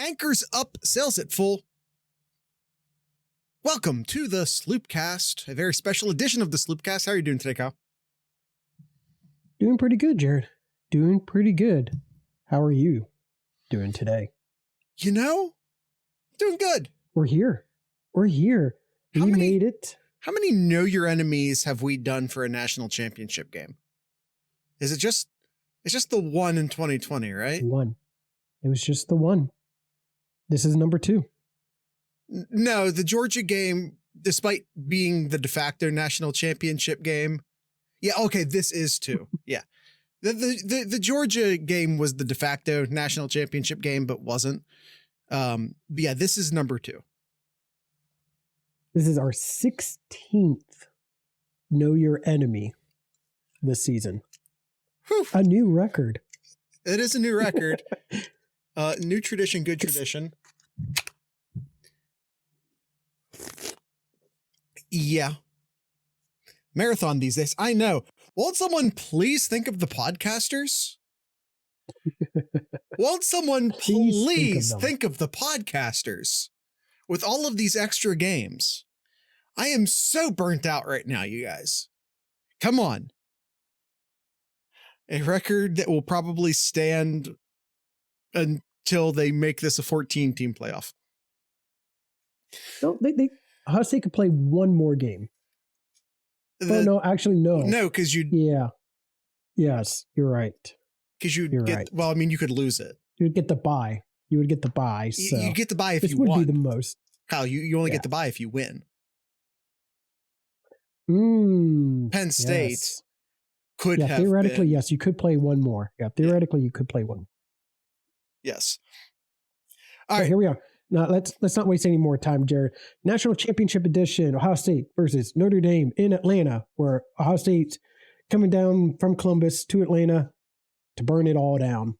Anchors up, sails at full. Welcome to the Sloopcast, a very special edition of the Sloopcast. How are you doing today, Kyle? Doing pretty good, Jared. Doing pretty good. How are you doing today? You know, doing good. We're here. We made it. How many Know Your Enemies have we done for a national championship game? Is it just, it's just the one in 2020, right? One. It was just the one. This is number 2. No, the Georgia game, despite being the de facto national championship game. Yeah, okay, this is 2. Yeah. The Georgia game was the de facto national championship game, but wasn't. But yeah, this is number 2. This is our 16th Know Your Enemy this season. Whew. A new record. It is a new record. New tradition, good tradition. Yeah. Marathon these days. I know. Won't someone please think of the podcasters? Won't someone please think of the podcasters with all of these extra games? I am so burnt out right now, you guys. Come on. A record that will probably stand until they make this a 14-team playoff. No, Ohio State could play one more game. No, actually, no. No, because you... Yeah. Yes, you're right. Because you'd get... Right. Well, I mean, you could lose it. You would get the bye. So. You get the bye if you won. This would be the most. Kyle, you only get the bye if you win. Penn State could have theoretically, been. yes, you could play one more. Yeah, theoretically, you could play one. Yes. All right, here we are. Now let's not waste any more time, Jared. National Championship Edition: Ohio State versus Notre Dame in Atlanta, where Ohio State's coming down from Columbus to Atlanta to burn it all down.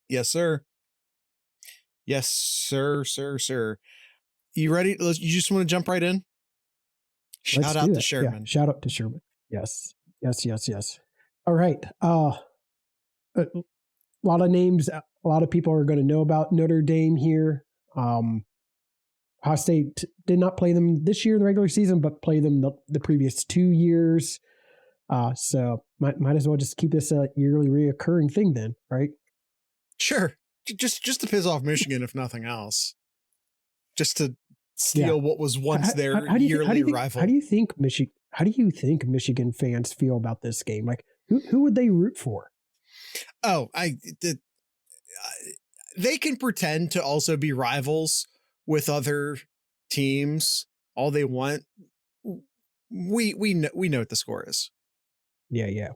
Yes, sir. Yes, sir. You ready? You just want to jump right in? Shout out to Sherman. Yeah, shout out to Sherman. Yes. All right. A lot of names. A lot of people are going to know about Notre Dame here. Ohio State did not play them this year in the regular season, but play them the previous 2 years. So might as well just keep this a yearly reoccurring thing then, right? Sure. Just to piss off Michigan, if nothing else. Just to steal what was once their yearly rival. How do you think Michigan fans feel about this game? Like, who would they root for? Oh, they can pretend to also be rivals with other teams all they want. We know what the score is. Yeah.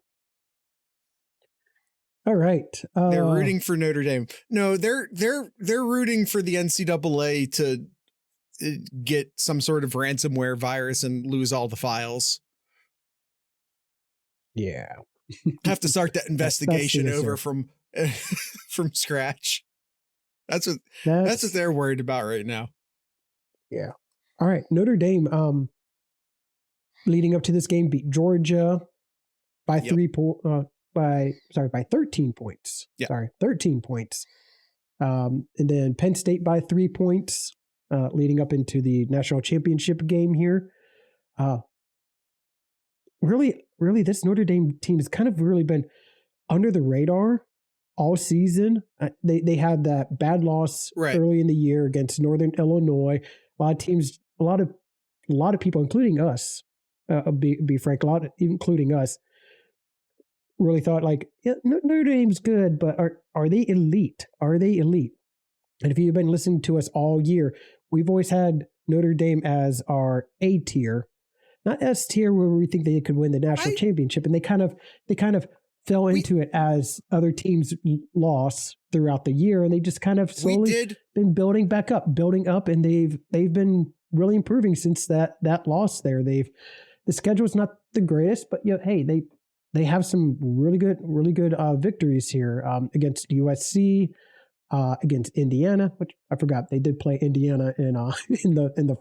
All right. They're rooting for Notre Dame. No, they're rooting for the NCAA to get some sort of ransomware virus and lose all the files. Yeah. Have to start that investigation over from scratch. That's what they're worried about right now. Yeah. All right. Notre Dame, leading up to this game, beat Georgia by 13 points. Yep. Sorry, 13 points. And then Penn State by 3 points, leading up into the national championship game here. Really, this Notre Dame team has kind of really been under the radar all season. They had that bad loss early in the year against Northern Illinois. A lot of teams, a lot of people, including us, be frank, including us, really thought like, yeah, Notre Dame's good, but are they elite? Are they elite? And if you've been listening to us all year, we've always had Notre Dame as our A tier, not S tier, where we think they could win the national championship. And they kind of fell into it as other teams lost throughout the year, and they just kind of slowly been building up, and they've been really improving since that loss there. The schedule's not the greatest, but hey, they have some really good victories here against USC, against Indiana, which I forgot they did play Indiana in the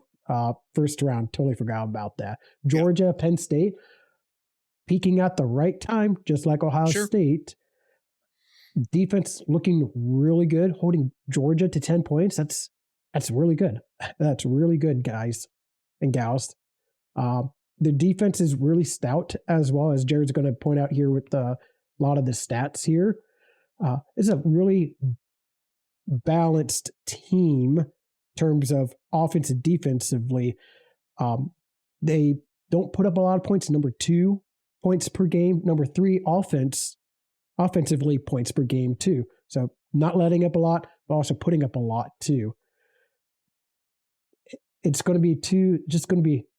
first round. Totally forgot about that. Georgia, Penn State, peaking at the right time, just like Ohio State. Defense looking really good, holding Georgia to 10 points. That's really good. That's really good, guys and gals. The defense is really stout as well, as Jared's going to point out here with a lot of the stats here. It's a really balanced team in terms of offense and defensively. They don't put up a lot of points. Number 2 points per game. Number 3 offensively points per game too. So not letting up a lot, but also putting up a lot too. It's going to be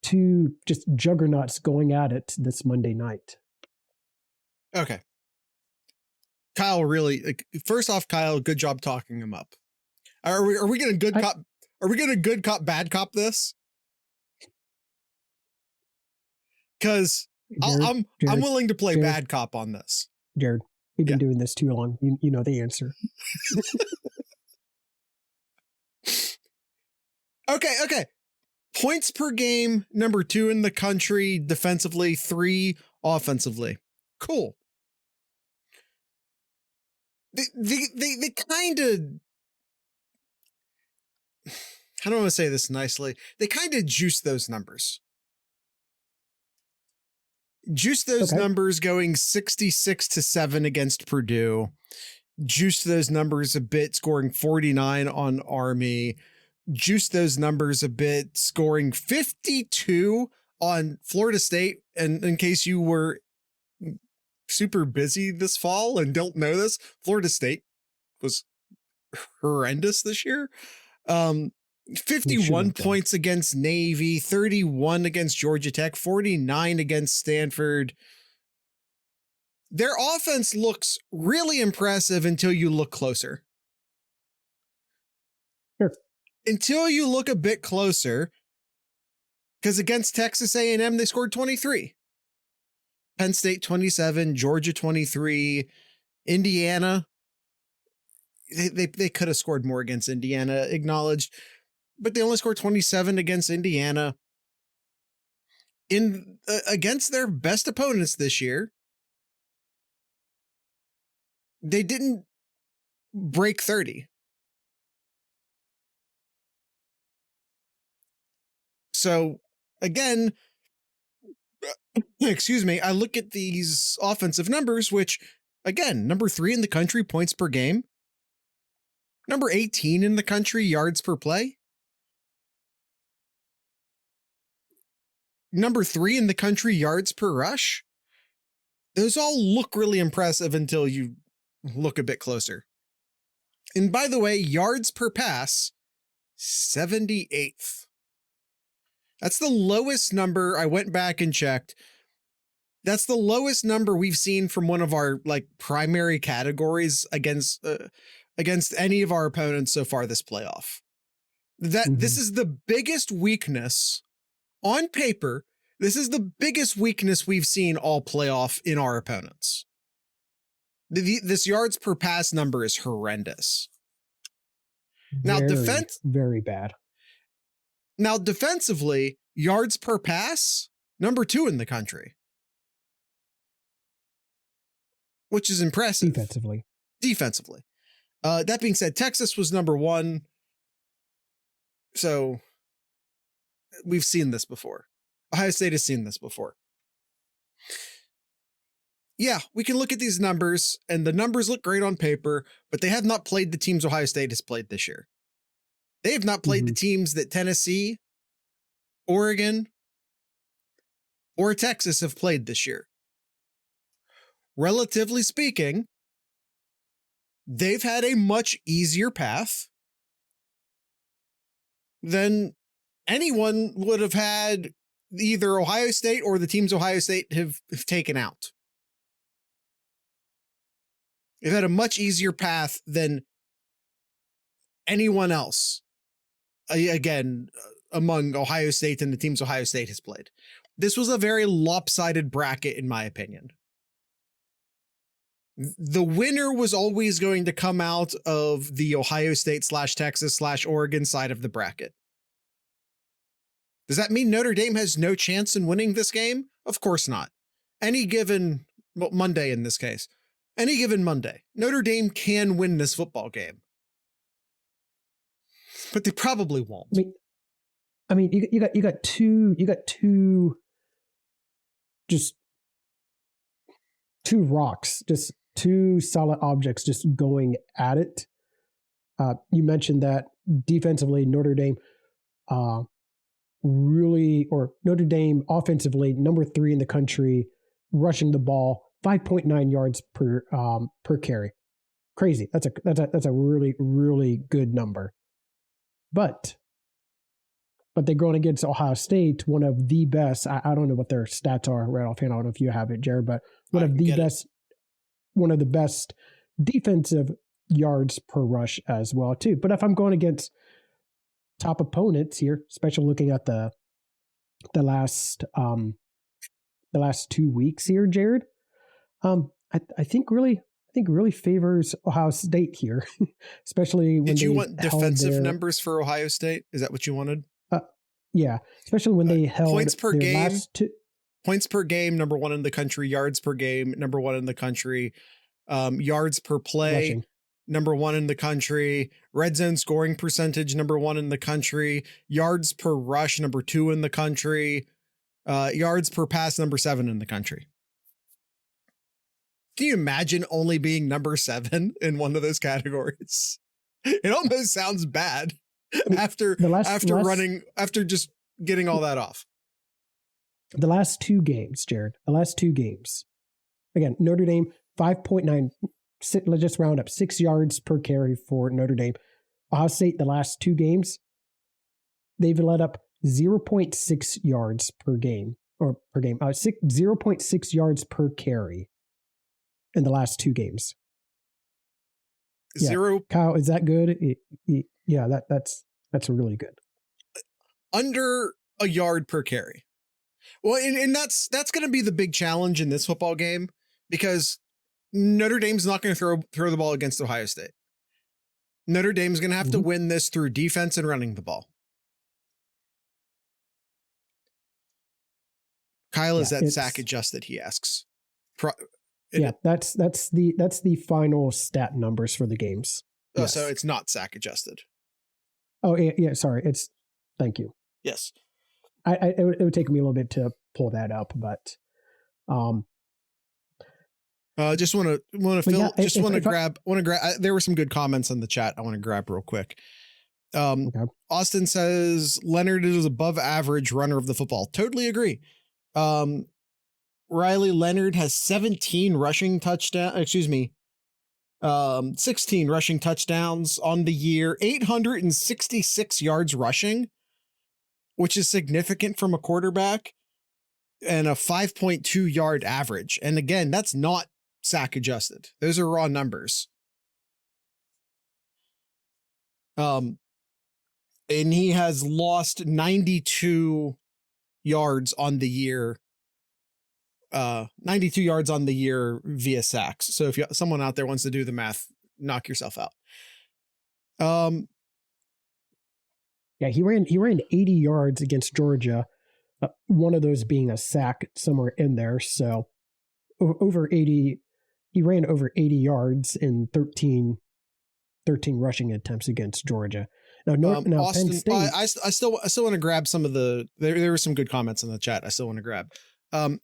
two juggernauts going at it this Monday night. Okay. Kyle, really, first off, Kyle, good job talking him up. Are we going to good cop? Are we going to good cop, bad cop this? Because I'm willing to play bad cop on this. Jared, we've been doing this too long. You know the answer. Okay. Points per game, number 2 in the country defensively, 3 offensively. Cool. They kind of, I don't want to say this nicely. They kind of juice those numbers. Numbers going 66-7 against Purdue. Juice those numbers a bit, scoring 49 on Army. Juice those numbers a bit, scoring 52 on Florida State. And in case you were super busy this fall and don't know this, Florida State was horrendous this year. 51 points against Navy, 31 against Georgia Tech, 49 against Stanford. Their offense looks really impressive until you look closer. Sure. Until you look a bit closer, because against Texas A&M, they scored 23. Penn State 27, Georgia 23, Indiana. They could have scored more against Indiana, acknowledged, but they only scored 27 against Indiana. Against their best opponents this year, they didn't break 30. So again, excuse me, I look at these offensive numbers, which again, number 3 in the country points per game, number 18 in the country yards per play, number 3 in the country yards per rush. Those all look really impressive until you look a bit closer. And by the way, yards per pass, 78th. That's the lowest number. I went back and checked. That's the lowest number we've seen from one of our primary categories against any of our opponents so far this playoff. This is the biggest weakness on paper. This is the biggest weakness we've seen all playoff in our opponents. This yards per pass number is horrendous. Now, very bad. Now, defensively, yards per pass, number 2 in the country, which is impressive. Defensively. That being said, Texas was number 1. So we've seen this before. Ohio State has seen this before. Yeah, we can look at these numbers, and the numbers look great on paper, but they have not played the teams Ohio State has played this year. They have not played the teams that Tennessee, Oregon, or Texas have played this year. Relatively speaking, they've had a much easier path than anyone would have had either Ohio State or the teams Ohio State have taken out. They've had a much easier path than anyone else. Again, among Ohio State and the teams Ohio State has played. This was a very lopsided bracket, in my opinion. The winner was always going to come out of the Ohio State / Texas / Oregon side of the bracket. Does that mean Notre Dame has no chance in winning this game? Of course not. Any given Monday in this case. any given Monday, Notre Dame can win this football game, but they probably won't. I mean, you got two, just two rocks, just two solid objects, just going at it. You mentioned that defensively, Notre Dame, Notre Dame offensively, number 3 in the country, rushing the ball, 5.9 yards per carry. Crazy. That's a really, really good number. But they're going against Ohio State, one of the best. I don't know what their stats are right offhand. I don't know if you have it, Jared, but one of the best defensive yards per rush as well too. But if I'm going against top opponents here, especially looking at the last 2 weeks here, Jared, I think really favors Ohio State here, especially when did you want defensive numbers for Ohio State? Is that what you wanted? Yeah, especially when they held points per game. Points per game, number 1 in the country. Yards per game, number 1 in the country. Yards per play, rushing. Number 1 in the country. Red zone scoring percentage, number 1 in the country. Yards per rush, number 2 in the country. Yards per pass, number 7 in the country. Can you imagine only being number 7 in one of those categories? It almost sounds bad after just getting all that off. The last 2 games, Jared. The last 2 games. Again, Notre Dame 5.9. Let's just round up 6 yards per carry for Notre Dame. Ohio State, the last 2 games, they've let up 0.6 yards per game, 0.6 yards per carry in the last 2 games. Zero. Kyle, is that good? Yeah, that's really good. Under a yard per carry. Well, and that's going to be the big challenge in this football game, because Notre Dame's not going to throw the ball against Ohio State. Notre Dame's going to have to win this through defense and running the ball. Kyle, is that sack adjusted? He asks. That's the final stat numbers for the games. Oh, yes. So it's not sack adjusted. Oh yeah. Sorry, thank you. Yes. It would take me a little bit to pull that up, but just want to grab. There were some good comments in the chat. I want to grab real quick. Okay. Austin says Leonard is above average runner of the football. Totally agree. Riley Leonard has 16 rushing touchdowns on the year, 866 yards rushing, which is significant from a quarterback, and a 5.2 yard average. And again, that's not sack adjusted. Those are raw numbers. And he has lost 92 yards on the year. 92 yards on the year via sacks. So if someone out there wants to do the math, knock yourself out. Yeah, he ran 80 yards against Georgia. One of those being a sack somewhere in there. So over 80, he ran over 80 yards in 13 rushing attempts against Georgia. Now Austin, Penn State, I still want to grab some of there were some good comments in the chat. I still want to grab.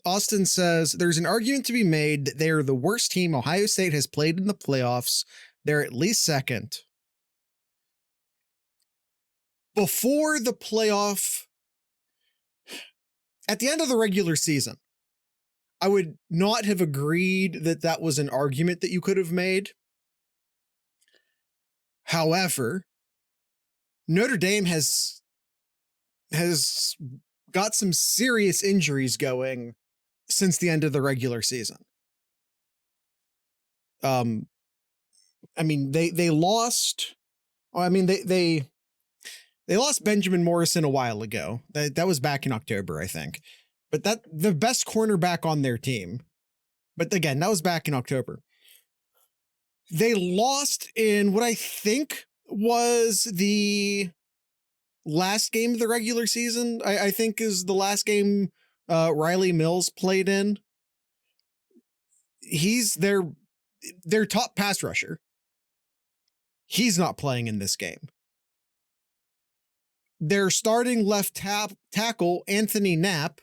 Austin says there's an argument to be made that they are the worst team Ohio State has played in the playoffs. They're at least second. Before the playoff, at the end of the regular season, I would not have agreed that was an argument that you could have made. However, Notre Dame has got some serious injuries going since the end of the regular season. I mean, they lost. I mean, they lost Benjamin Morrison a while ago. That was back in October, I think. But the best cornerback on their team. But again, that was back in October. They lost in what I think was the last game of the regular season. I think is the last game Riley Mills played in. He's their their top pass rusher, he's not playing in this game. Their starting left tackle, Anthony Knapp,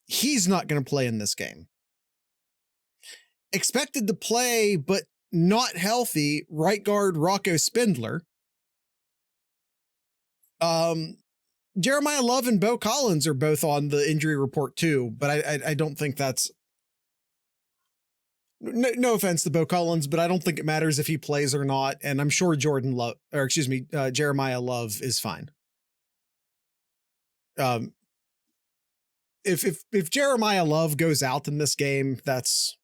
he's not going to play in this game. Expected to play, but not healthy, right guard Rocco Spindler. Jeremiah Love and Bo Collins are both on the injury report too, but I don't think that's... No offense to Bo Collins, but I don't think it matters if he plays or not. And I'm sure Jeremiah Love is fine. If Jeremiah Love goes out in this game, that's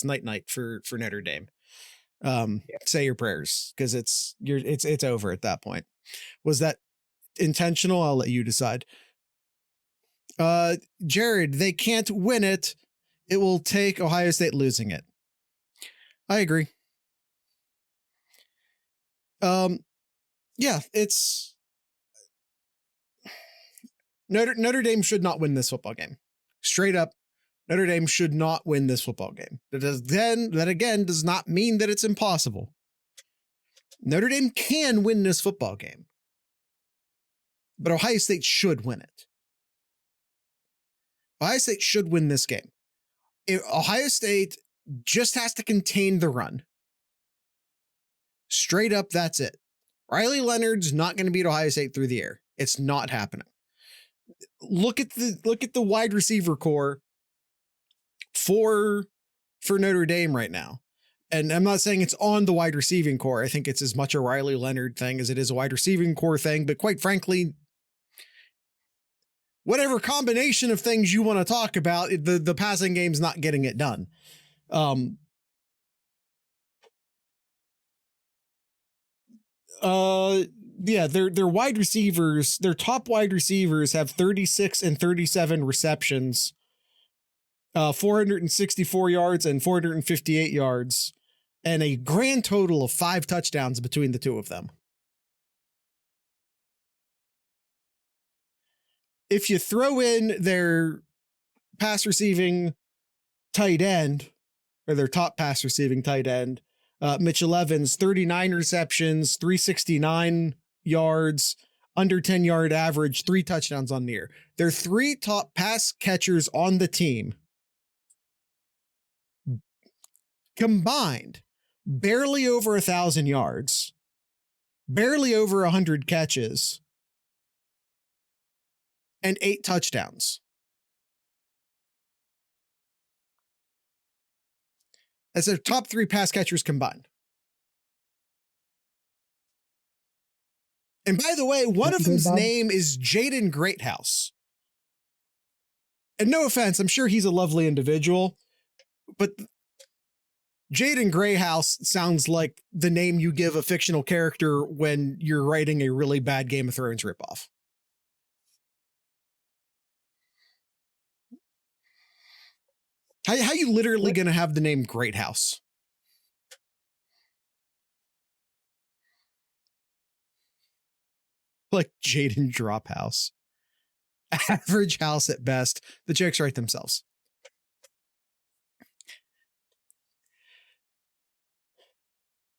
night for Notre Dame. Say your prayers, because it's over at that point. Was that intentional? I'll let you decide. Jared, they can't win it. It will take Ohio State losing it. I agree. Yeah, it's Notre Dame should not win this football game. Straight up, Notre Dame should not win this football game. That again does not mean that it's impossible. Notre Dame can win this football game, but Ohio State should win it. Ohio State should win this game. Ohio State just has to contain the run. Straight up, that's it. Riley Leonard's not going to beat Ohio State through the air. It's not happening. Look at the wide receiver core for Notre Dame right now. And I'm not saying it's on the wide receiving core. I think it's as much a Riley Leonard thing as it is a wide receiving core thing. But quite frankly, whatever combination of things you want to talk about, the passing game's not getting it done. Yeah, their wide receivers, their top wide receivers have 36 and 37 receptions, 464 yards and 458 yards, and a grand total of 5 touchdowns between the two of them. If you throw in their pass receiving tight end, or their top pass receiving tight end, Mitchell Evans, 39 receptions, 369 yards, under 10-yard average, 3 touchdowns on the year. Their 3 top pass catchers on the team combined barely over 1,000 yards, barely over 100 catches, and 8 touchdowns. That's their top 3 pass catchers combined. And by the way, one of them's name is Jaden Greathouse. And no offense, I'm sure he's a lovely individual, but Jaden Greathouse sounds like the name you give a fictional character when you're writing a really bad Game of Thrones ripoff. How you literally going to have the name Greathouse? Like Jaden Drophouse. Average house at best. The jokes write themselves.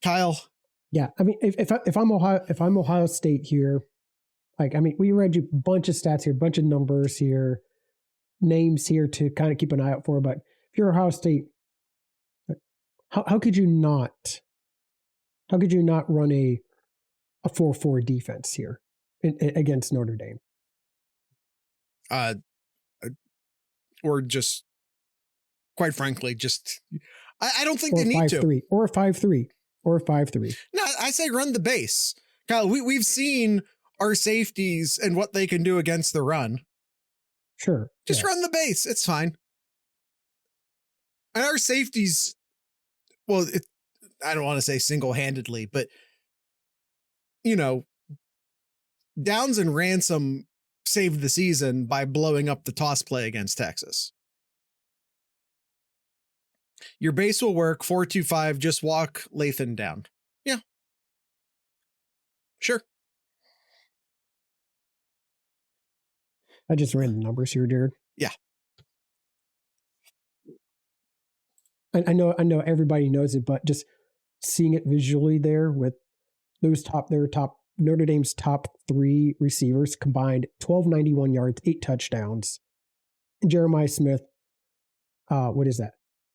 Kyle. Yeah, I mean, if I'm Ohio State here, like, I mean, we read you a bunch of stats here, a bunch of numbers here, names here to kind of keep an eye out for. But if you're Ohio State, how could you not run a 4-4 defense here against Notre Dame? Or just, quite frankly, just I don't think or they need to. 5-3 or a 5-3 or a 5-3. No, I say run the base. Kyle, we've seen our safeties and what they can do against the run. Sure. Just run the base. It's fine. And our safeties, well, I don't want to say single-handedly, but, you know, Downs and Ransom saved the season by blowing up the toss play against Texas. Your base will work. 4-2-5. Just walk Lathan down. Yeah. Sure. I just ran the numbers here, Jared. Yeah. I know everybody knows it, but just seeing it visually there with those Notre Dame's top 3 receivers combined 1,291 yards, 8 touchdowns. And Jeremiah Smith, what is that?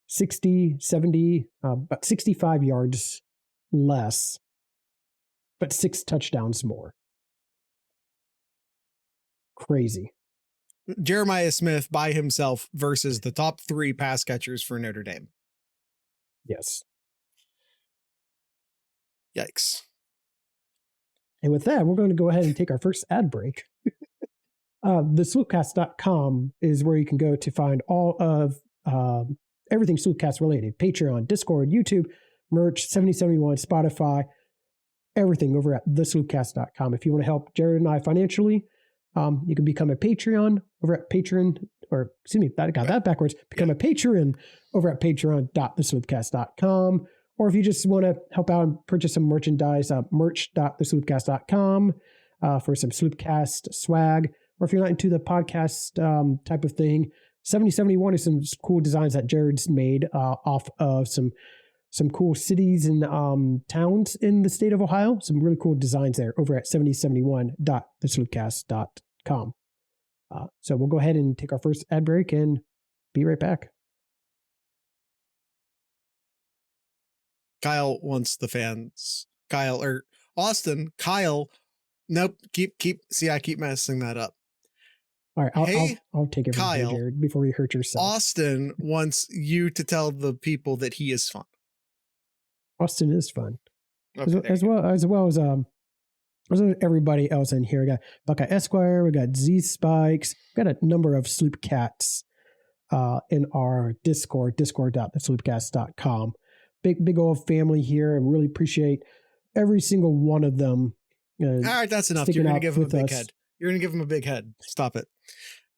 60, 70, about 65 yards less, but 6 touchdowns more. Crazy. Jeremiah Smith by himself versus the top 3 pass catchers for Notre Dame. Yes. Yikes. And with that, we're going to go ahead and take our first ad break. TheSloopcast.com is where you can go to find all of everything Sloopcast related. Patreon, Discord, YouTube, merch, 7071, Spotify, everything over at TheSloopcast.com. If you want to help Jared and I financially, you can become a Patreon over at Patreon, or excuse me, I got that backwards. Become a patron over at patreon.thesloopcast.com. Or if you just want to help out and purchase some merchandise, merch.thesloopcast.com for some Sloopcast swag. Or if you're not into the podcast type of thing, 7071 is some cool designs that Jared's made off of some cool cities and towns in the state of Ohio. Some really cool designs there over at 7071.thesloopcast.com. So we'll go ahead and take our first ad break and be right back. Kyle wants the fans. Kyle. Nope. I keep messing that up. All right. I'll take it from Kyle, here, Jared, before you hurt yourself. Austin wants you to tell the people that he is fun. Austin is fun. Okay, as well as everybody else in here. We got Buckeye Esquire, we got Z Spikes, we got a number of Sloop Cats in our discord.thesloopcast.com. Big old family here, and really appreciate every single one of them. All right, that's enough. You're going to give him a big head. You're going to give him a big head. Stop it.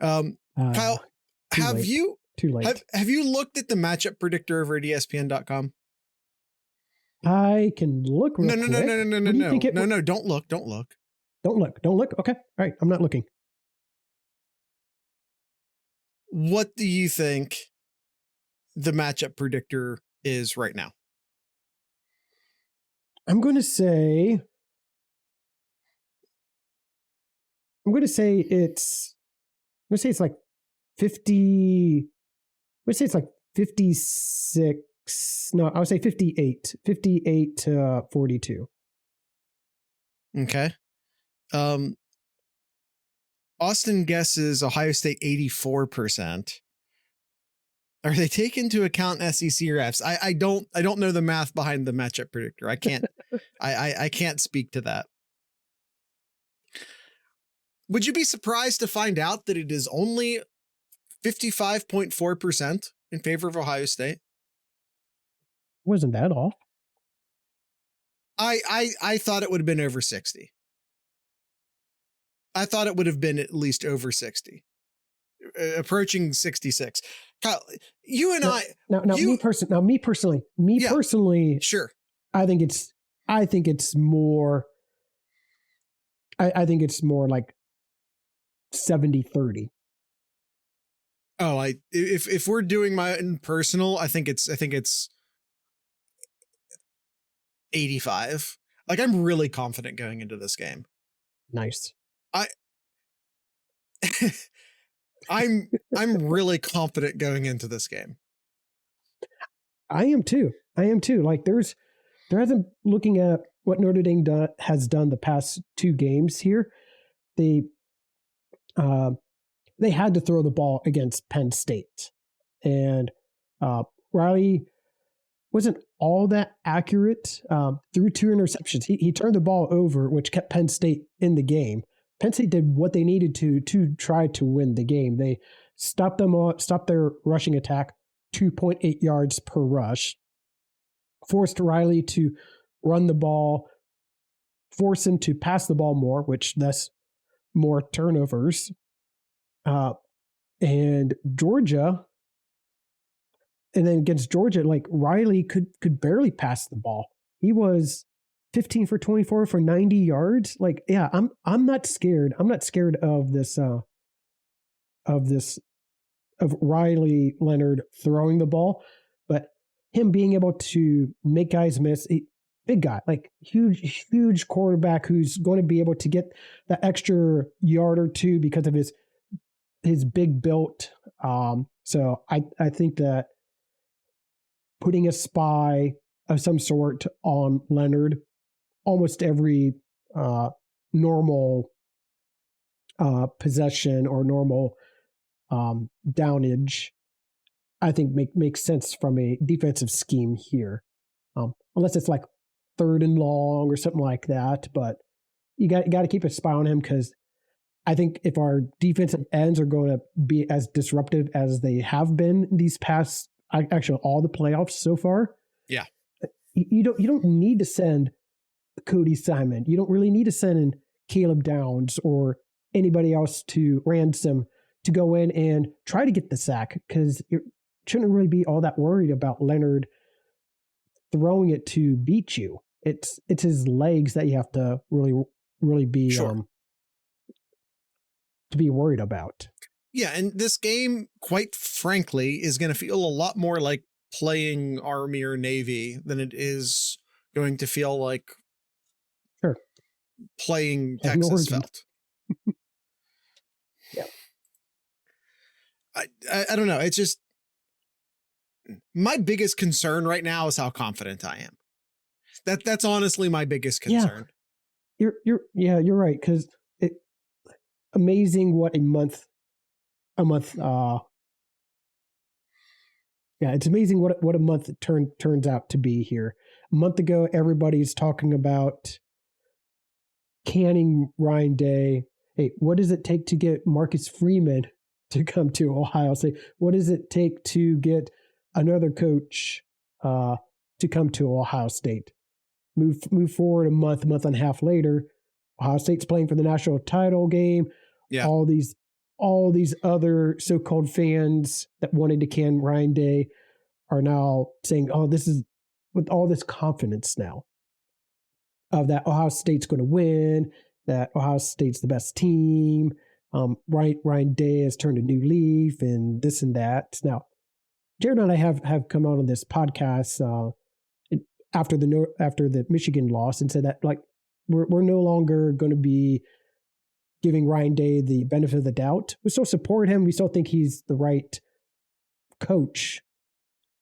Kyle, have you looked at the matchup predictor over at ESPN.com? I can look real quick. No, don't look. Don't look. Okay. All right. I'm not looking. What do you think the matchup predictor is right now? I'm going to say it's like 50. Let's say it's like 56. No, I would say 58 to 42. Okay. Austin guesses Ohio State 84%. Are they taking into account SEC refs? I don't know the math behind the matchup predictor. I can't I can't speak to that. Would you be surprised to find out that it is only 55.4% in favor of Ohio State? Wasn't that off? I thought it would have been over 60. I thought it would have been at least over 60. Approaching 66. Kyle, you and me personally, sure. I think it's more like 70-30. Oh, if we're doing my personal, I think it's 85. Like, I'm really confident going into this game. Nice. I'm really confident going into this game. I am too. Like, there hasn't, looking at what Notre Dame has done the past 2 games here, they had to throw the ball against Penn State, and Riley wasn't all that accurate. Threw 2 interceptions. He turned the ball over, which kept Penn State in the game. Penn State did what they needed to try to win the game. They stopped their rushing attack, 2.8 yards per rush, forced Riley to run the ball, force him to pass the ball more, which thus more turnovers. And Georgia, and then against Georgia, like, Riley could barely pass the ball. He was 15 for 24 for 90 yards. Like, yeah, I'm not scared. I'm not scared of this of Riley Leonard throwing the ball, but him being able to make guys miss. Big guy, like huge quarterback who's going to be able to get that extra yard or two because of his big built. So I think that putting a spy of some sort on Leonard almost every normal possession or normal downage, I think makes sense from a defensive scheme here. Unless it's like 3rd and long or something like that, but you got to keep a spy on him, because I think if our defensive ends are going to be as disruptive as they have been these past, actually all the playoffs so far, yeah, you don't need to send Cody Simon. You don't really need to send in Caleb Downs or anybody else to ransom to go in and try to get the sack, because you shouldn't really be all that worried about Leonard throwing it to beat you. It's his legs that you have to really be sure. To be worried about. Yeah, and this game, quite frankly, is going to feel a lot more like playing Army or Navy than it is going to feel like playing Texas felt. Yeah. I don't know. It's just my biggest concern right now is how confident I am. That's honestly my biggest concern. Yeah. You're right, because amazing what a month it's amazing what a month turns out to be here. A month ago, everybody's talking about canning Ryan Day. Hey, what does it take to get Marcus Freeman to come to Ohio State? What does it take to get another coach to come to Ohio State? Move forward a month and a half later, Ohio State's playing for the national title game. Yeah. All these other so-called fans that wanted to can Ryan Day are now saying, "Oh, this is," with all this confidence now of that Ohio State's going to win, that Ohio State's the best team. Ryan Day has turned a new leaf, and this and that. Now, Jared and I have come out on this podcast after the Michigan loss and said that, like, we're no longer going to be giving Ryan Day the benefit of the doubt. We still support him. We still think he's the right coach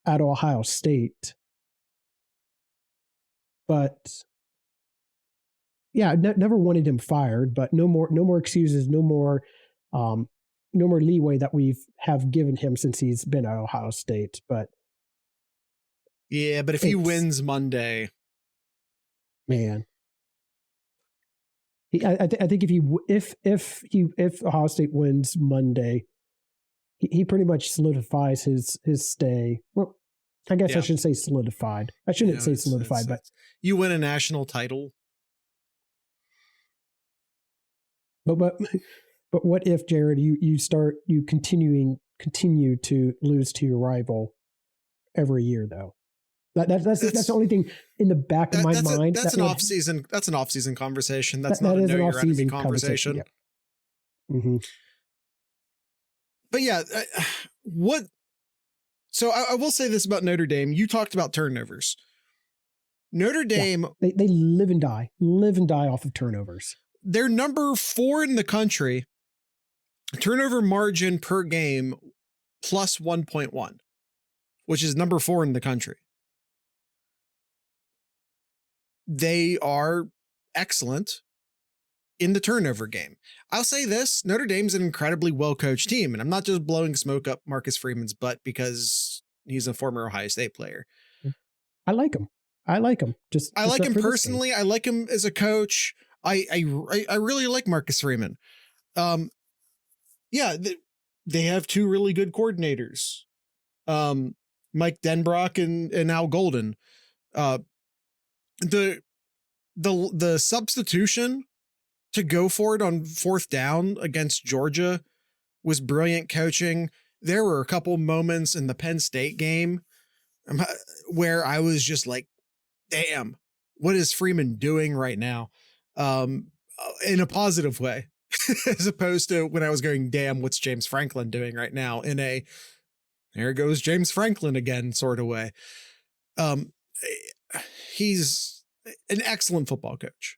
at Ohio State. But yeah, never wanted him fired, but no more excuses, no more leeway that have given him since he's been at Ohio State. But yeah, but if he wins Monday, man, I think if Ohio State wins Monday, he pretty much solidifies his stay. Well, I guess I shouldn't say solidified. I shouldn't say solidified, but you win a national title. But what if, Jared, you continue to lose to your rival every year, though? That's the only thing in the back of my mind. That's an off-season conversation. That's not a know your enemy conversation. Yeah. Mm-hmm. But yeah, so I will say this about Notre Dame. You talked about turnovers. Notre Dame, they live and die off of turnovers. They're number 4 in the country. Turnover margin per game plus 1.1, which is number 4 in the country. They are excellent in the turnover game. I'll say this, Notre Dame's an incredibly well-coached team, and I'm not just blowing smoke up Marcus Freeman's butt because he's a former Ohio State player. I like him. I like him personally. I like him as a coach. I really like Marcus Freeman. Yeah, they have 2 really good coordinators. Mike Denbrock and Al Golden. The substitution to go for it on 4th down against Georgia was brilliant coaching. There were a couple moments in the Penn State game where I was just like, damn, what is Freeman doing right now? In a positive way, as opposed to when I was going, damn, what's James Franklin doing right now, in a, there goes James Franklin again sort of way. He's an excellent football coach.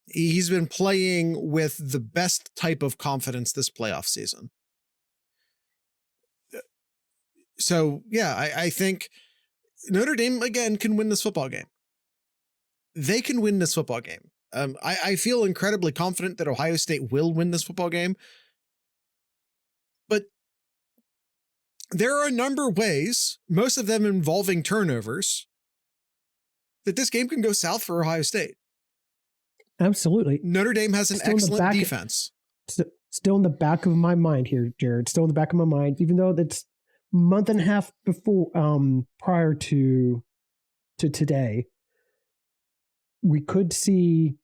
He's been playing with the best type of confidence this playoff season. So, yeah, I think Notre Dame, again, can win this football game. They can win this football game. I feel incredibly confident that Ohio State will win this football game. But there are a number of ways, most of them involving turnovers, that this game can go south for Ohio State. Absolutely. Notre Dame has an excellent defense. Still in the back of my mind here, Jared. Still in the back of my mind, even though that's a month and a half before, prior to today, we could see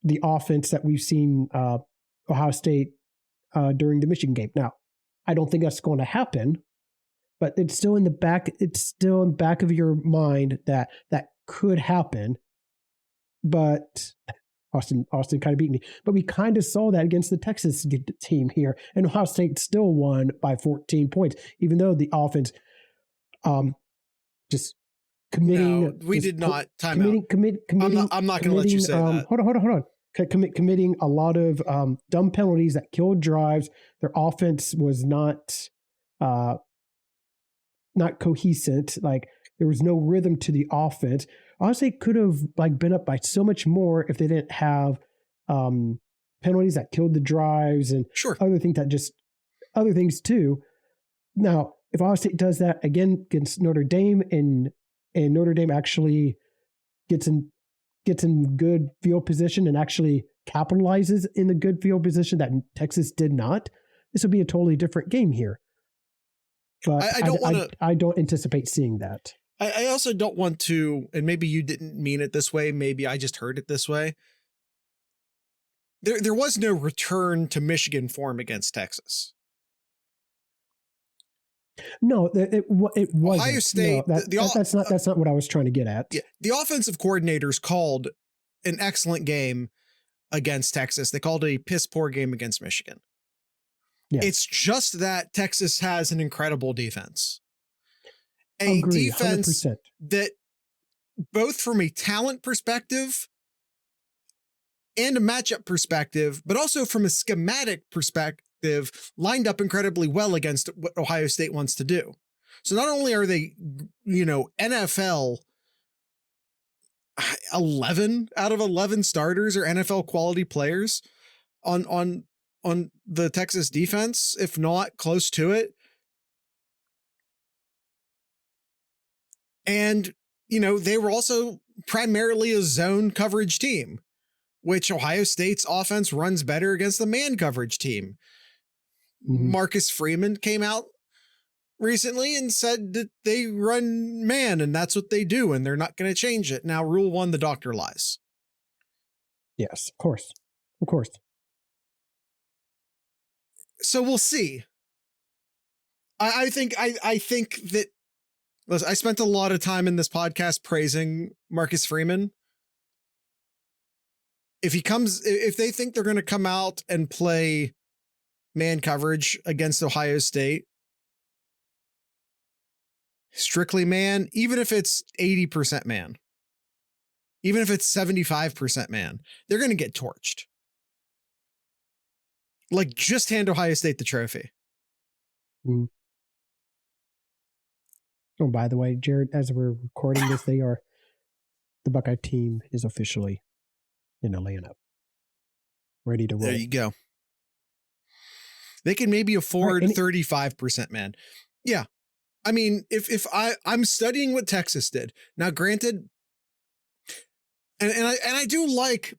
the offense that we've seen Ohio State during the Michigan game. Now, I don't think that's going to happen, but it's still in the back. It's still in the back of your mind that could happen. But Austin kind of beat me. But we kind of saw that against the Texas team here, and Ohio State still won by 14 points, even though the offense just committing. No, we did not time out. Committing. I'm not going to let you say that. Hold on. Committing a lot of dumb penalties that killed drives. Their offense was not cohesive. Like, there was no rhythm to the offense. Honestly, could have been up by so much more if they didn't have penalties that killed the drives and other things too. Now, if Ohio State does that again against Notre Dame and Notre Dame actually gets in good field position and actually capitalizes in the good field position that Texas did not, this would be a totally different game here. But I don't anticipate seeing that. I also don't want to, and maybe you didn't mean it this way, maybe I just heard it this way. There was no return to Michigan form against Texas. No, it wasn't. Ohio State. No, that's not what I was trying to get at. Yeah, the offensive coordinators called an excellent game against Texas. They called a piss poor game against Michigan. Yes. It's just that Texas has an incredible defense. Agree, Defense 100%. That both from a talent perspective and a matchup perspective, but also from a schematic perspective, lined up incredibly well against what Ohio State wants to do. So not only are they, NFL 11 out of 11 starters are NFL quality players on the Texas defense, if not close to it. And, they were also primarily a zone coverage team, which Ohio State's offense runs better against the man coverage team. Mm-hmm. Marcus Freeman came out recently and said that they run man and that's what they do and they're not going to change it. Now, rule 1, the doctor lies. Yes, of course. Of course. So we'll see. I think that, listen, I spent a lot of time in this podcast praising Marcus Freeman. If they think they're going to come out and play man coverage against Ohio State, strictly man, even if it's 80% man, even if it's 75% man, they're going to get torched. Just hand Ohio State the trophy. Mm. Oh, by the way, Jared, as we're recording this, the Buckeye team is officially in Atlanta, ready to roll. There you go. They can maybe afford 35%, man. Yeah. I mean, if I'm studying what Texas did now, granted, and I do like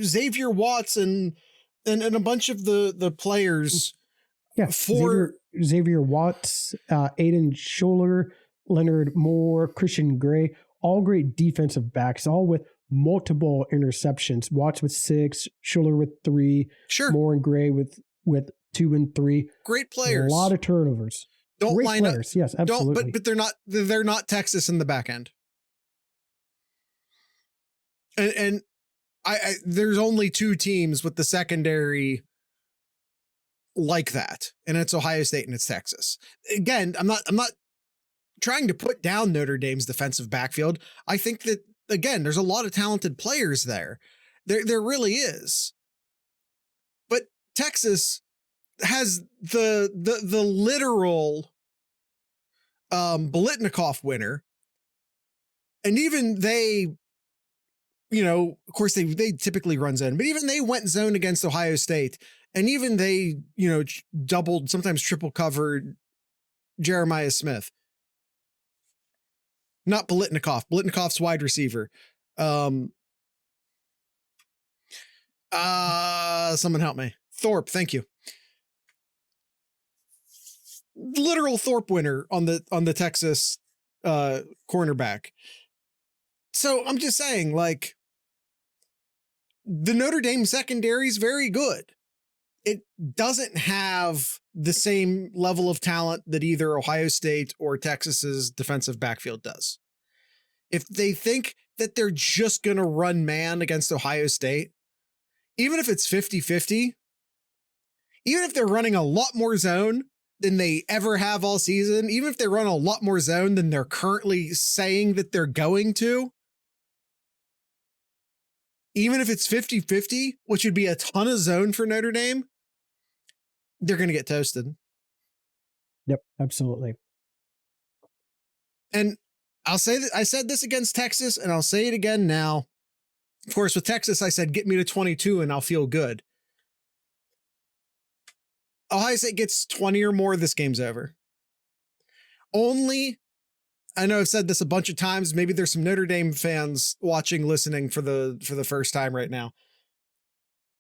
Xavier Watts and a bunch of the players. Yeah. Xavier Watts, Aiden Schuler, Leonard Moore, Christian Gray, all great defensive backs, all with multiple interceptions. Watts with 6, Schuler with 3, Moore and Gray with 2 and 3. Great players. A lot of turnovers. Don't great line players. up. Yes, absolutely. But they're not Texas in the back end. And I there's only 2 teams with the secondary like that, and it's Ohio State and it's Texas. Again, I'm not trying to put down Notre Dame's defensive backfield. I think that, again, there's a lot of talented players there. There really is. But Texas has the literal Biletnikoff winner. And even they, of course they typically run zone, but even they went zone against Ohio State. And even they, doubled, sometimes triple covered Jeremiah Smith. Not Biletnikoff. Biletnikoff's wide receiver. Someone help me. Thorpe, thank you. Literal Thorpe winner on the Texas cornerback. So I'm just saying, like, the Notre Dame secondary is very good. It doesn't have the same level of talent that either Ohio State or Texas's defensive backfield does. If they think that they're just going to run man against Ohio State, even if it's 50-50, even if they're running a lot more zone than they ever have all season, even if they run a lot more zone than they're currently saying that they're going to, even if it's 50-50, which would be a ton of zone for Notre Dame, they're going to get toasted. Yep, absolutely. And I'll say that I said this against Texas, and I'll say it again now. Of course, with Texas, I said, get me to 22 and I'll feel good. Ohio State gets 20 or more, this game's over. Only, I know I've said this a bunch of times, maybe there's some Notre Dame fans watching, listening for the first time right now.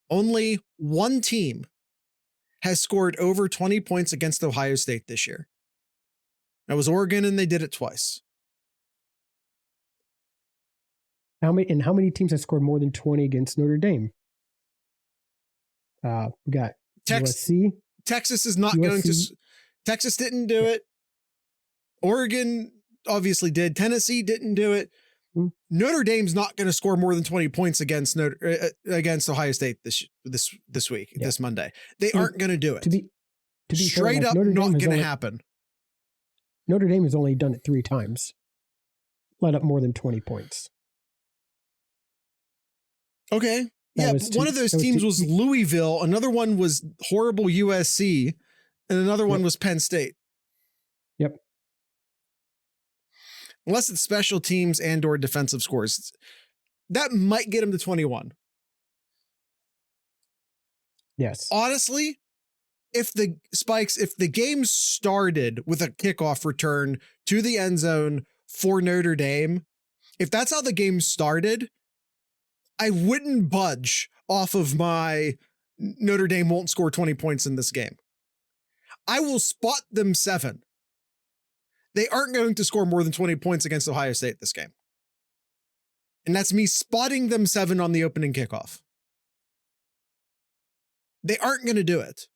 Only one team has scored over 20 points against Ohio State this year. That was Oregon, and they did it twice. How many teams have scored more than 20 against Notre Dame? We got USC. Texas is not USC. going to. Texas didn't do it. Oregon obviously did. Tennessee didn't do it. Notre Dame's not going to score more than 20 points against Ohio State this week, this Monday. They aren't going to do it. To be straight fair, up, not going to happen. Notre Dame has only done it 3 times. Let up more than 20 points. Okay. One of those teams was Louisville. Another one was horrible USC. And another one was Penn State. Yep. Unless it's special teams and or defensive scores. That might get them to 21. Yes. Honestly, if the game started with a kickoff return to the end zone for Notre Dame, if that's how the game started, I wouldn't budge off of my Notre Dame won't score 20 points in this game. I will spot them 7. They aren't going to score more than 20 points against Ohio State this game. And that's me spotting them 7 on the opening kickoff. They aren't going to do it.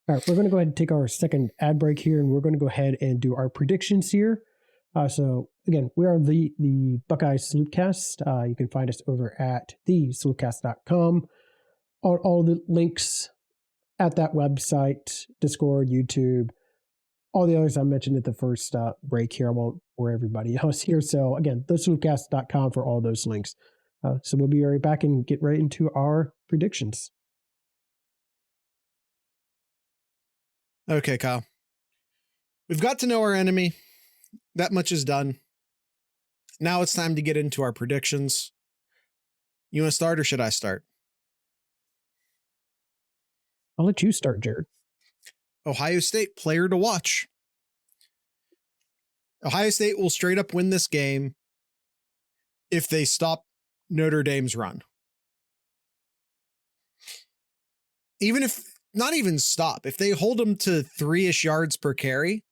All right, we're going to go ahead and take our second ad break here, and we're going to go ahead and do our predictions here. So again, we are the Buckeye Sloopcast. You can find us over at thesloopcast.com. All the links at that website, Discord, YouTube, all the others I mentioned at the first break here. I won't bore everybody else here. So again, thesloopcast.com for all those links. So we'll be right back and get right into our predictions. Okay, Kyle. We've got to know our enemy. That much is done. Now it's time to get into our predictions. You want to start or should I start? I'll let you start, Jared. Ohio State player to watch. Ohio State will straight up win this game if they stop Notre Dame's run. Even if, not even stop, if they hold them to 3-ish yards per carry,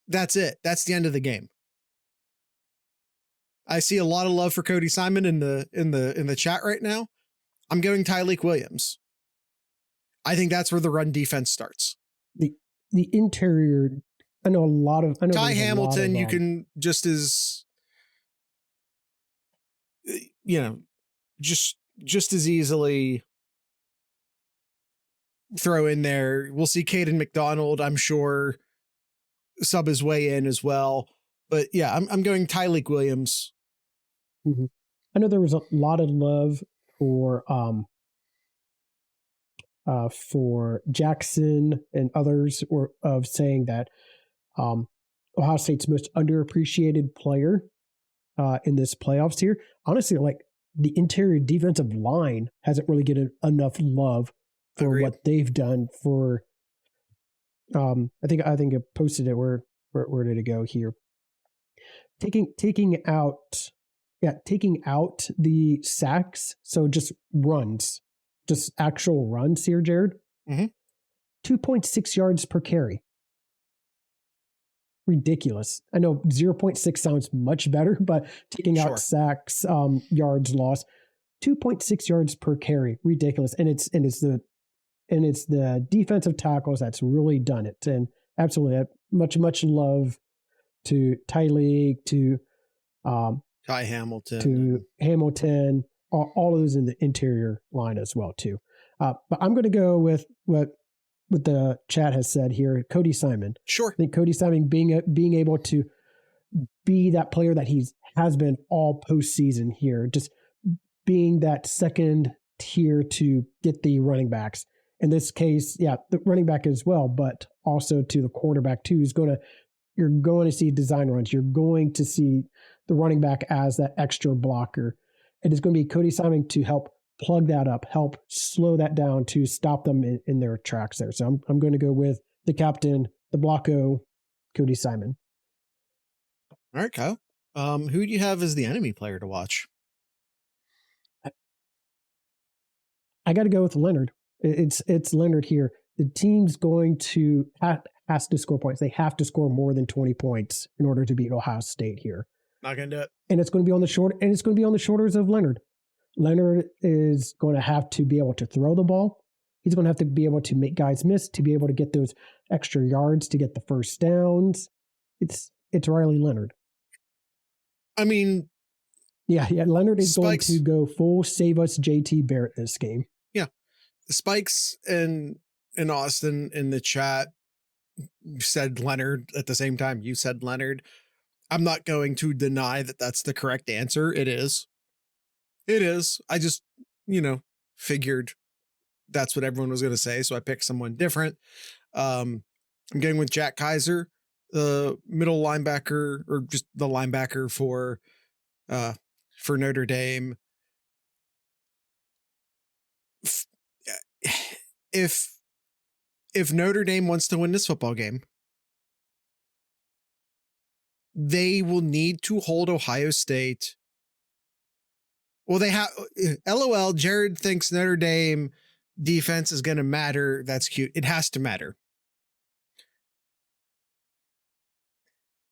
that's it. That's the end of the game. I see a lot of love for Cody Simon in the chat right now. I'm going Tyleik Williams. I think that's where the run defense starts. The interior, I know Ty Hamilton, you can just as just as easily throw in there. We'll see Caden McDonald, I'm sure, sub his way in as well. But yeah, I'm going Tyleek Williams. Mm-hmm. I know there was a lot of love for Jackson and others of saying that Ohio State's most underappreciated player in this playoffs here. Honestly, like the interior defensive line hasn't really gotten enough love for Agreed. what they've done for. I think I posted it. Where did it go here? Taking out the sacks. So just runs, just actual runs here, Jared. Mm-hmm. 2.6 yards per carry. Ridiculous. I know 0.6 sounds much better, but taking out sacks, yards lost, 2.6 yards per carry. Ridiculous. And it's the defensive tackles that's really done it. And absolutely much love to Tyleek, to Ty Hamilton, to Hamilton, all of those in the interior line as well too. But I'm going to go with what the chat has said here. Cody Simon. Sure. I think Cody Simon being able to be that player that he has been all postseason here, just being that second tier to get the running backs. In this case, yeah, the running back as well, but also to the quarterback too. You're going to see design runs. You're going to see the running back as that extra blocker. It is going to be Cody Simon to help plug that up, help slow that down to stop them in their tracks there. So I'm going to go with the captain, the Blocko, Cody Simon. All right, Kyle. Who do you have as the enemy player to watch? I got to go with Leonard. It's Leonard here. The team's going to has to score points. They have to score more than 20 points in order to beat Ohio State here. Not going to do it. And it's going to be on the shoulders of Leonard. Leonard is going to have to be able to throw the ball. He's going to have to be able to make guys miss, to be able to get those extra yards, to get the first downs. It's Riley Leonard. I mean, yeah. Leonard is going to go full save us JT Barrett this game. Yeah, Spikes and Austin in the chat said Leonard at the same time. You said Leonard. I'm not going to deny that that's the correct answer. It is. I just, figured that's what everyone was going to say. So I picked someone different. I'm going with Jack Kaiser, the middle linebacker, or just the linebacker for Notre Dame. If Notre Dame wants to win this football game, they will need to hold Ohio State. Well, they have, LOL, Jared thinks Notre Dame defense is going to matter. That's cute. It has to matter.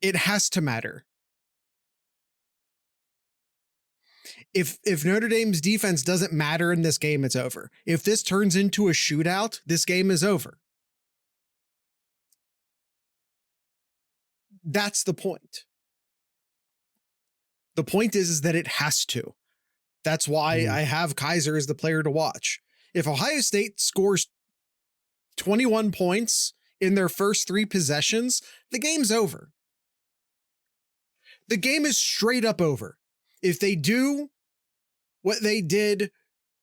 It has to matter. If Notre Dame's defense doesn't matter in this game, it's over. If this turns into a shootout, this game is over. That's the point. The point is that it has to. That's why I have Kaiser as the player to watch. If Ohio State scores 21 points in their first 3 possessions, the game's over. The game is straight up over. If they do what they did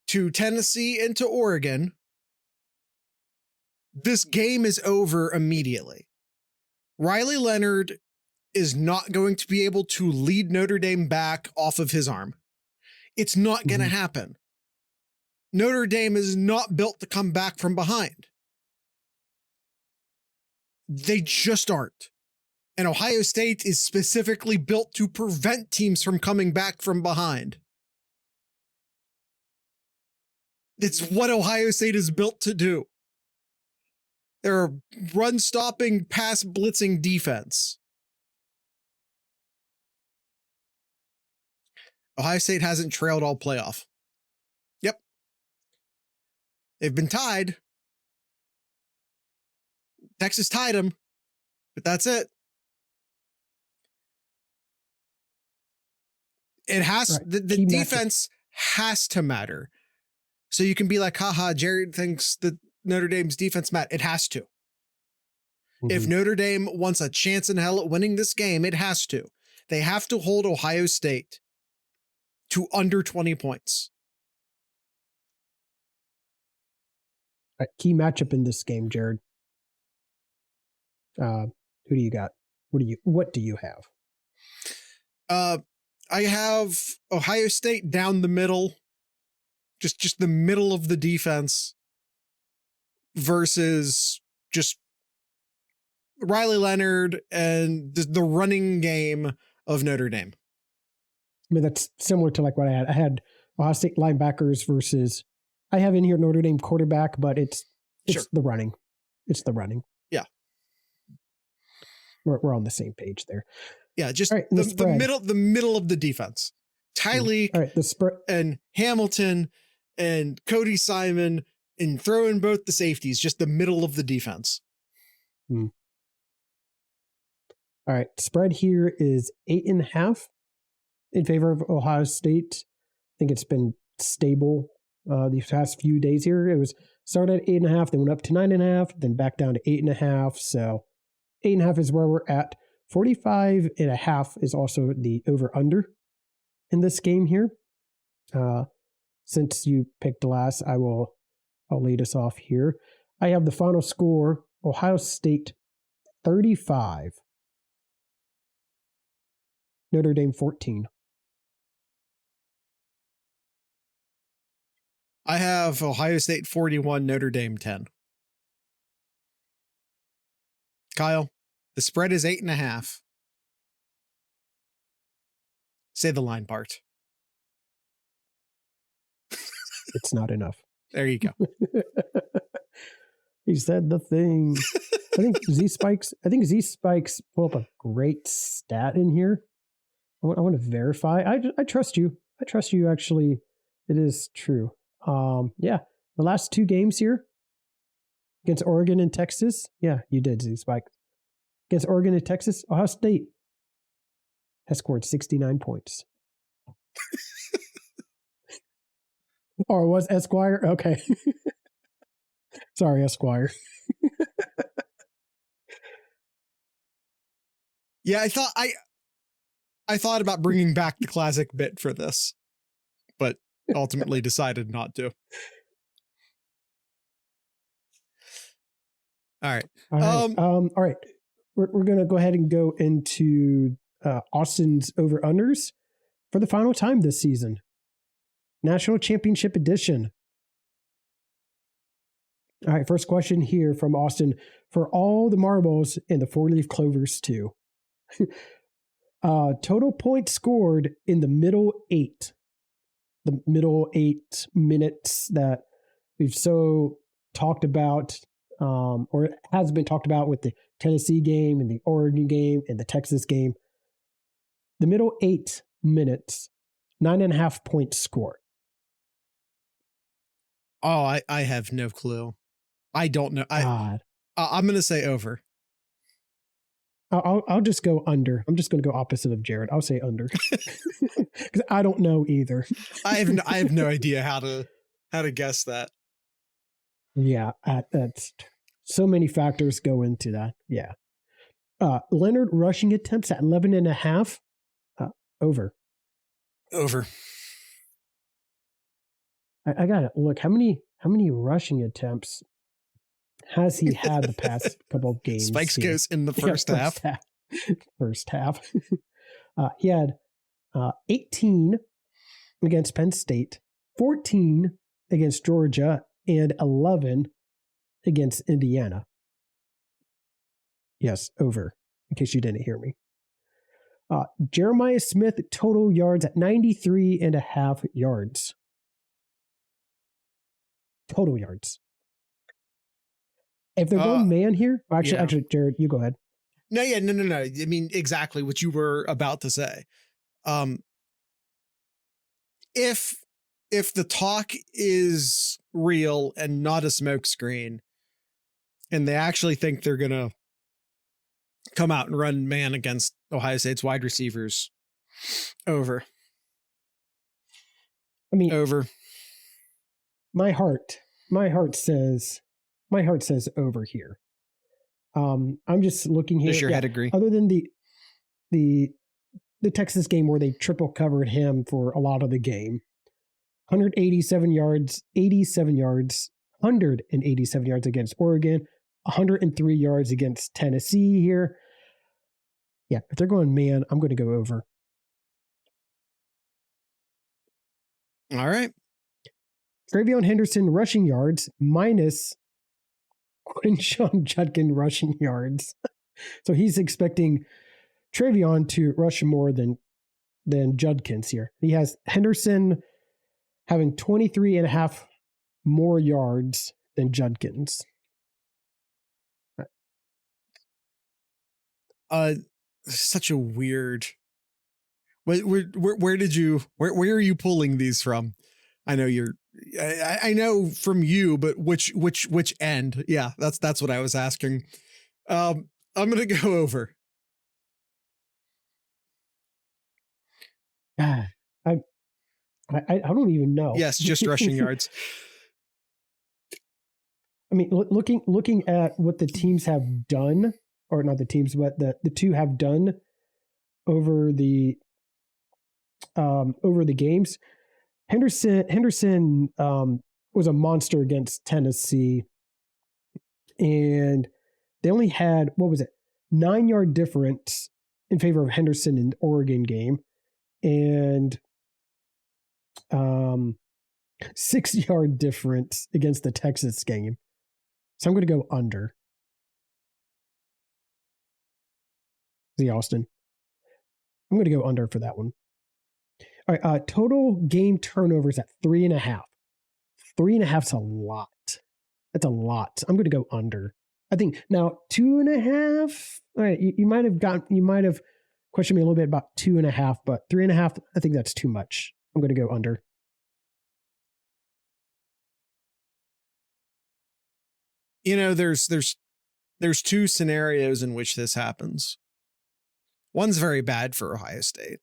to Tennessee and to Oregon, this game is over immediately. Riley Leonard is not going to be able to lead Notre Dame back off of his arm. It's not going to happen. Notre Dame is not built to come back from behind. They just aren't. And Ohio State is specifically built to prevent teams from coming back from behind. It's what Ohio State is built to do. They're a run-stopping, pass-blitzing defense. Ohio State hasn't trailed all playoff. Yep. They've been tied. Texas tied them, but that's it. It has, right. The defense has to matter. So you can be like, haha, Jared thinks that Notre Dame's defense, Matt, it has to. Mm-hmm. If Notre Dame wants a chance in hell at winning this game, it has to. They have to hold Ohio State to under 20 points. A key matchup in this game, Jared. Who do you got? What do you have? I have Ohio State down the middle, just the middle of the defense versus just Riley Leonard and the running game of Notre Dame. I mean, that's similar to like what I had. I had Ohio State linebackers versus, I have in here Notre Dame quarterback, but it's Sure. the running. It's the running. Yeah. We're on the same page there. Yeah, just right, the middle of the defense. Tyleek right, the spread and Hamilton and Cody Simon and throw in both the safeties, just the middle of the defense. All right, spread here is 8.5 in favor of Ohio State. I think it's been stable these past few days here. It was started at 8.5, then went up to 9.5, then back down to 8.5. So 8.5 is where we're at. 45.5 is also the over-under in this game here. Since you picked last, I'll lead us off here. I have the final score, Ohio State 35, Notre Dame 14. I have Ohio State 41, Notre Dame 10. Kyle, the spread is 8.5. Say the line part. It's not enough. There you go. He said the thing. I think Z Spikes pull up a great stat in here. I want to verify. I trust you. I trust you. Actually, it is true. Yeah, the last two games here against Oregon and Texas. Yeah, you did, Z Spikes. Against Oregon and Texas, Ohio State has scored 69 points. Or it was Esquire? Okay. Sorry, Esquire. Yeah, I thought about bringing back the classic bit for this, but ultimately decided not to. All right. All right. We're going to go ahead and go into Austin's over-unders for the final time this season. National Championship Edition. All right, first question here from Austin. For all the marbles and the four-leaf clovers too. Total points scored in the middle 8. The middle 8 minutes that we've so talked about, or it has been talked about with the Tennessee game and the Oregon game and the Texas game. The middle 8 minutes, 9.5 points scored. Oh, I have no clue. I don't know. I'm going to say over. I'll just go under. I'm just going to go opposite of Jared. I'll say under because I don't know either. I have no idea how to guess that. Yeah, that's so many factors go into that. Yeah. Leonard rushing attempts at 11.5. Over. Over. I got to look. How many rushing attempts has he had the past couple of games? Spikes goes in the first half. First half. He had 18 against Penn State, 14 against Georgia, and 11 against Indiana. Yes, over, in case you didn't hear me. Jeremiah Smith total yards at 93.5 yards. Total yards. If they're going man here, actually, Jared, you go ahead. No. I mean, exactly what you were about to say. If the talk is real and not a smokescreen, and they actually think they're gonna come out and run man against Ohio State's wide receivers, over. I mean, over. My heart says My heart says over here. I'm just looking here. Does your head agree? Other than the Texas game where they triple covered him for a lot of the game, 187 yards, 187 yards against Oregon, 103 yards against Tennessee here. Yeah, if they're going man, I'm going to go over. All right. Travion Henderson rushing yards minus Quinshon Judkins rushing yards. So he's expecting Travion to rush more than Judkins here. He has Henderson having 23 and a half more yards than Judkins. Such a weird. Where are you pulling these from? I know I know from you, but which end? Yeah, that's what I was asking. I'm gonna go over. I don't even know. Yes, just rushing yards. I mean, looking at what the teams have done, or not the teams, but the two have done over the games. Henderson was a monster against Tennessee, and they only had 9-yard difference in favor of Henderson in the Oregon game, and 6-yard difference against the Texas game. So I'm going to go under. The Austin. I'm going to go under for that one. All right, total game turnovers at 3.5. 3.5's a lot. That's a lot. I'm going to go under. I think now 2.5. All right, you might have questioned me a little bit about 2.5, but 3.5. I think that's too much. I'm going to go under. You know, there's two scenarios in which this happens. One's very bad for Ohio State.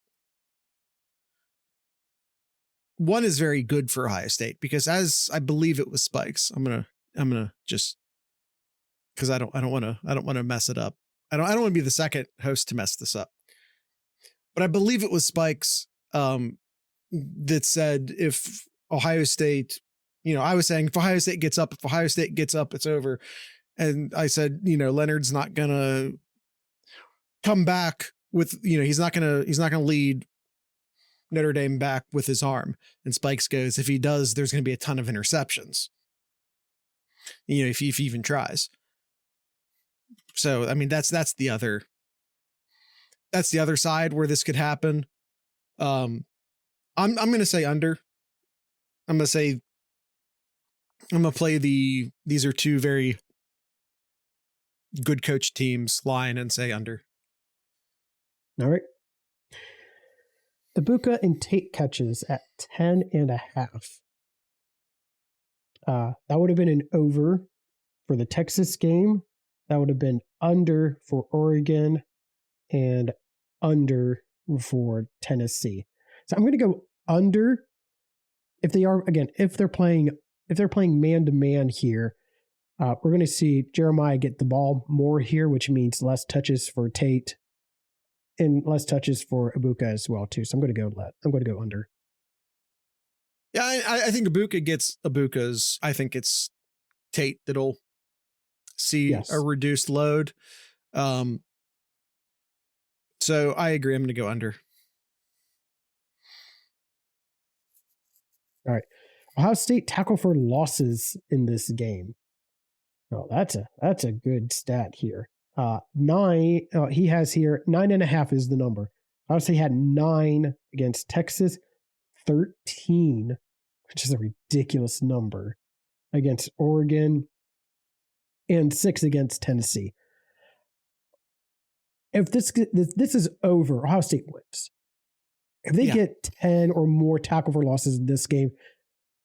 One is very good for Ohio State because, as I believe it was Spikes, I'm gonna just, because I don't want to mess it up. I don't want to be the second host to mess this up. But I believe it was Spikes that said if Ohio State, I was saying if Ohio State gets up, it's over. And I said, Leonard's not gonna come back with, he's not gonna lead Notre Dame back with his arm. And Spikes goes, if he does, there's going to be a ton of interceptions. If he even tries. So, I mean, that's the other side where this could happen. I'm going to say under. I'm going to play these are two very good coach teams line and say under. All right. Ibuka and Tate catches at 10.5. That would have been an over for the Texas game. That would have been under for Oregon and under for Tennessee. So I'm going to go under. If they're playing man to man here, we're going to see Jeremiah get the ball more here, which means less touches for Tate and less touches for Ibuka as well too. So I'm going to go under. Yeah, I think Ibuka gets Ibuka's. I think it's Tate that'll see a reduced load. So I agree. I'm going to go under. All right. Ohio State tackle for losses in this game. Oh, that's a good stat here. 9. He has here 9.5 is the number. Ohio State had 9 against Texas, 13, which is a ridiculous number, against Oregon, and 6 against Tennessee. If this is over, Ohio State wins. If they get 10 or more tackle for losses in this game,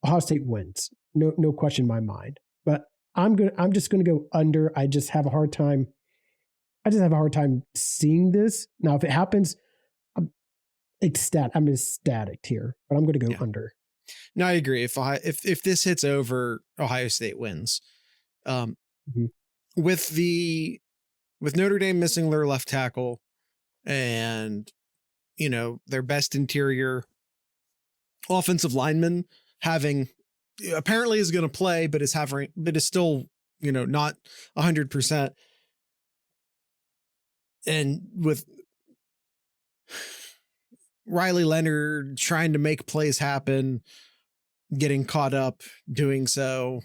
Ohio State wins. No question in my mind. But I'm just gonna go under. I just have a hard time seeing this. Now, if it happens, I'm ecstatic here, but I'm gonna go under. No, I agree. If this hits over, Ohio State wins. Mm-hmm. With Notre Dame missing their left tackle and, their best interior offensive lineman apparently is going to play, but is still, not 100%. And with Riley Leonard trying to make plays happen, getting caught up doing so,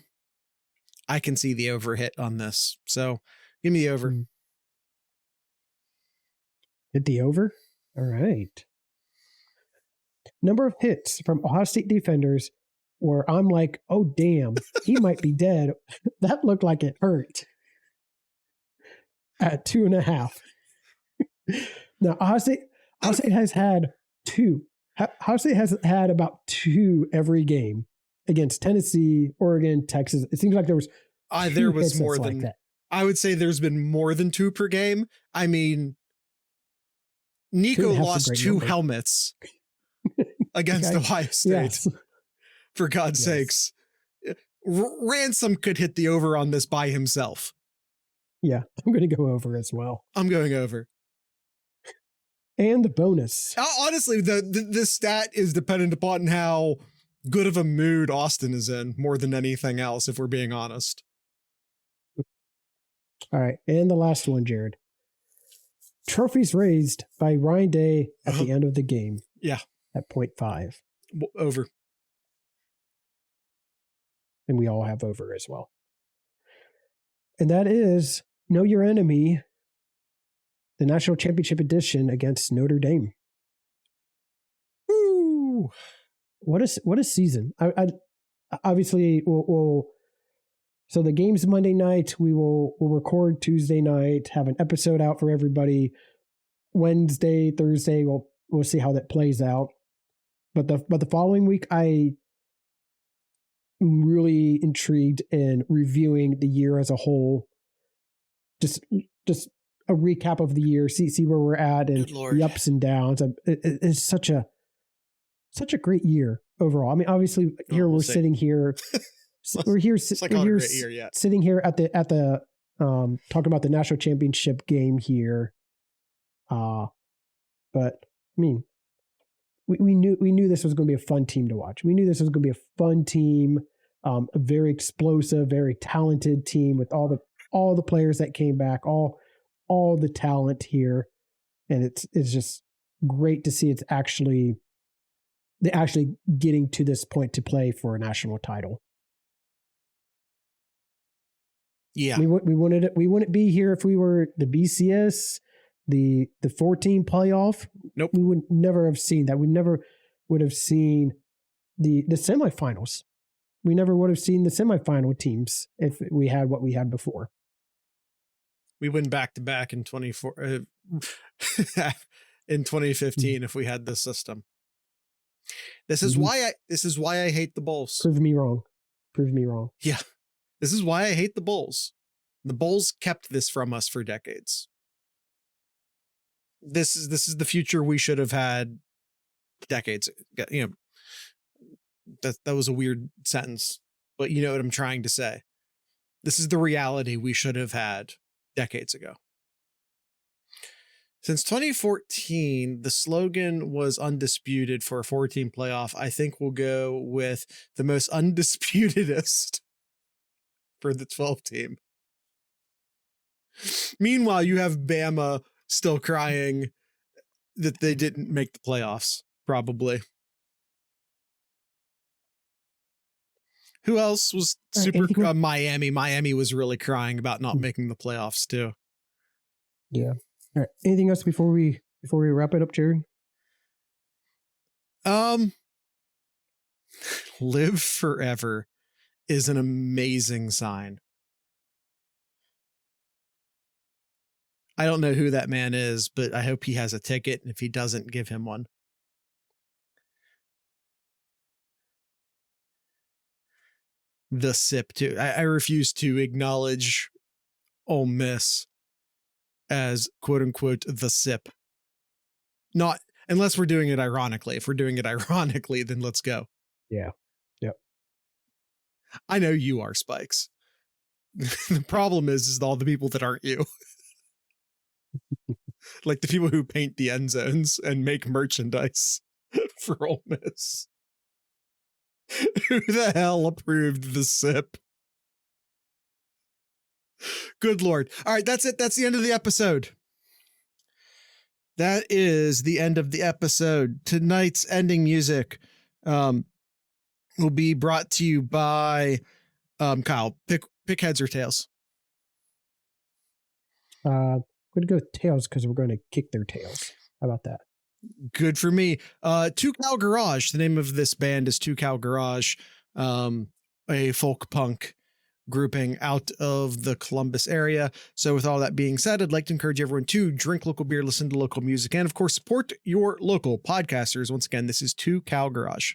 I can see the over hit on this. So give me the over. Hit the over? All right. Number of hits from Ohio State defenders where I'm like, oh, damn, he might be dead. That looked like it hurt. At 2.5. Now, Ohio State has had 2. Ohio State has had about 2 every game against Tennessee, Oregon, Texas. It seems like there was more than that. I would say there's been more than 2 per game. I mean, Nico lost 2 helmets against Ohio State. Yes. For God's sakes. Ransom could hit the over on this by himself. Yeah, I'm going to go over as well. I'm going over. And the bonus. Honestly, the stat is dependent upon how good of a mood Austin is in more than anything else, if we're being honest. All right. And the last one, Jared. Trophies raised by Ryan Day at the end of the game. Yeah. At 0.5. Over. And we all have over as well. And that is Know Your Enemy, the National Championship Edition against Notre Dame. Woo! What a season. I obviously we'll so the game's Monday night. We'll record Tuesday night, have an episode out for everybody. Wednesday, Thursday, we'll see how that plays out. But the following week, I'm really intrigued in reviewing the year as a whole. Just a recap of the year, see where we're at and the ups and downs. It's such a great year overall. I mean, obviously we're sitting here. We're here sitting here at the talking about the national championship game here. But I mean, we knew this was going to be a fun team to watch. We knew this was going to be a fun team, a very explosive, very talented team with all the players that came back, all the talent here, and it's just great to see they're actually getting to this point to play for a national title. Yeah, we wouldn't be here if we were the BCS, the 14 playoff. Nope, we would never have seen that. We never would have seen the semifinals. We never would have seen the semifinal teams if we had what we had before. We win back to back in 2015 if we had this system. This is why I hate the Bulls. Prove me wrong. Yeah. This is why I hate the Bulls. The Bulls kept this from us for decades. This is the future we should have had decades ago. That was a weird sentence, but you know what I'm trying to say. This is the reality we should have had decades ago. Since 2014, the slogan was undisputed for a 4-team playoff. I think we'll go with the most undisputedest for the 12-team. Meanwhile, you have Bama still crying that they didn't make the playoffs, probably. Who else was super? Miami. Miami was really crying about not making the playoffs too. Yeah. All right. Anything else before we wrap it up, Jared? Live forever is an amazing sign. I don't know who that man is, but I hope he has a ticket. And if he doesn't, give him one. The sip too. I refuse to acknowledge Ole Miss as quote unquote the sip. Not unless we're doing it ironically. If we're doing it ironically, then let's go. Yeah. Yep. I know you are, Spikes. The problem is all the people that aren't you. Like the people who paint the end zones and make merchandise for Ole Miss. Who the hell approved the sip? Good Lord. All right, that's it. That's the end of the episode. That is the end of the episode. Tonight's ending music will be brought to you by Kyle. Pick heads or tails. We're going to go with tails because we're going to kick their tails. How about that? Good for me. Two Cow Garage. The name of this band is Two Cow Garage, a folk punk grouping out of the Columbus area. So with all that being said, I'd like to encourage everyone to drink local beer, listen to local music, and of course, support your local podcasters. Once again, this is Two Cow Garage.